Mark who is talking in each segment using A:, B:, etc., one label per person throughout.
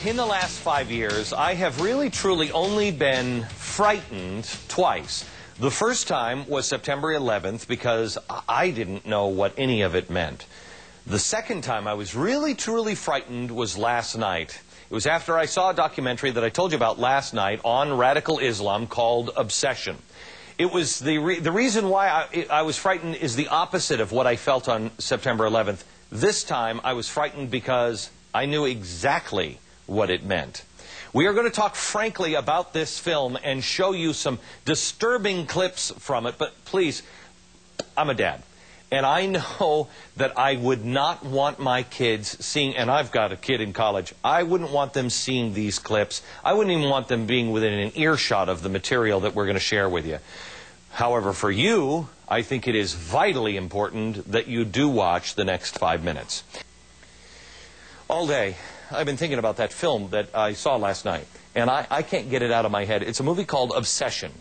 A: In the last 5 years, I have really truly only been frightened twice. The first time was September 11th because I didn't know what any of it meant. The second time I was really truly frightened was last night. It was after I saw a documentary that I told you about last night on radical Islam called Obsession. It was the reason why I was frightened is the opposite of what I felt on September 11th. This time I was frightened because I knew exactly what it meant. We are going to talk frankly about this film and show you some disturbing clips from it, but please, I'm a dad. And I know that I would not want my kids seeing, and I've got a kid in college, I wouldn't want them seeing these clips. I wouldn't even want them being within an earshot of the material that we're going to share with you. However, for you, I think it is vitally important that you do watch the next 5 minutes. All day, I've been thinking about that film that I saw last night, and I can't get it out of my head. It's a movie called Obsession.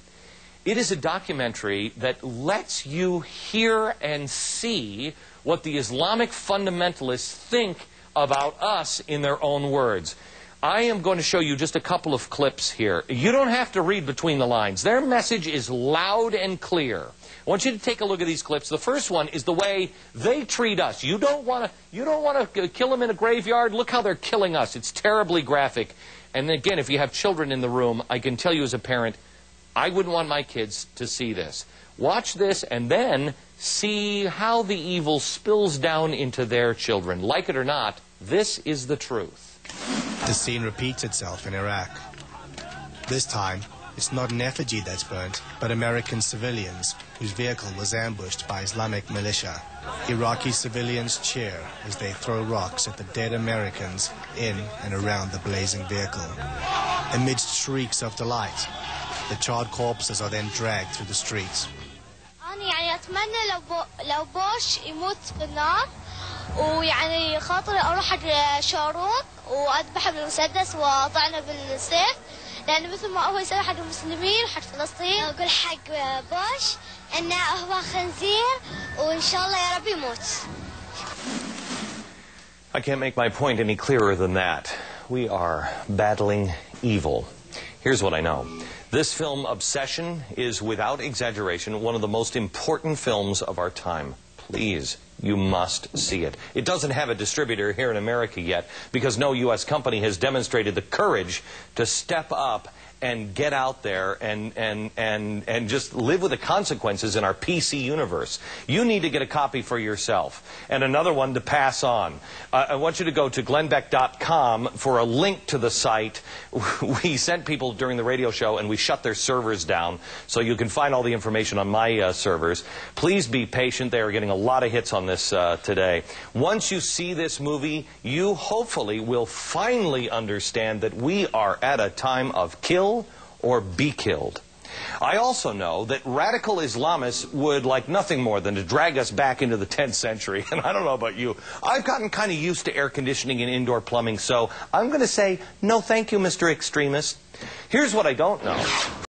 A: It is a documentary that lets you hear and see what the Islamic fundamentalists think about us in their own words. I am going to show you just a couple of clips here. You don't have to read between the lines. Their message is loud and clear. I want you to take a look at these clips. The first one is the way they treat us. You don't want to kill them in a graveyard. Look how they're killing us. It's terribly graphic. And again, if you have children in the room, I can tell you as a parent, I wouldn't want my kids to see this. Watch this and then see how the evil spills down into their children. Like it or not, this is the truth.
B: The scene repeats itself in Iraq. This time, it's not an effigy that's burnt, but American civilians whose vehicle was ambushed by Islamic militia. Iraqi civilians cheer as they throw rocks at the dead Americans in and around the blazing vehicle. Amidst shrieks of delight, the charred corpses are then dragged through the streets.
C: أنا أتمنى لو بوش يموت بالنار ويعني خاطر أروح شارون وأذبحه بالمسدس وأطعنه بالسيف لأن مثل ما هو يسوي حق المسلمين حق فلسطين أقول حق بوش إنه هو خنزير وإن شاء الله يا رب يموت.
A: I can't make my point any clearer than that. We are battling evil. Here's what I know. This film, Obsession, is without exaggeration one of the most important films of our time. Please, you must see it. It doesn't have a distributor here in America yet because no U.S. company has demonstrated the courage to step up and get out there and just live with the consequences in our PC universe. You need to get a copy for yourself and another one to pass on. I want you to go to glennbeck.com for a link to the site. We sent people during the radio show and we shut their servers down so you can find all the information on my servers. Please be patient. They are getting a lot of hits on this today. Once you see this movie, you hopefully will finally understand that we are at a time of kill or be killed. I also know that radical Islamists would like nothing more than to drag us back into the 10th century. And I don't know about you. I've gotten kind of used to air conditioning and indoor plumbing, so I'm going to say, no thank you, Mr. Extremist. Here's what I don't know.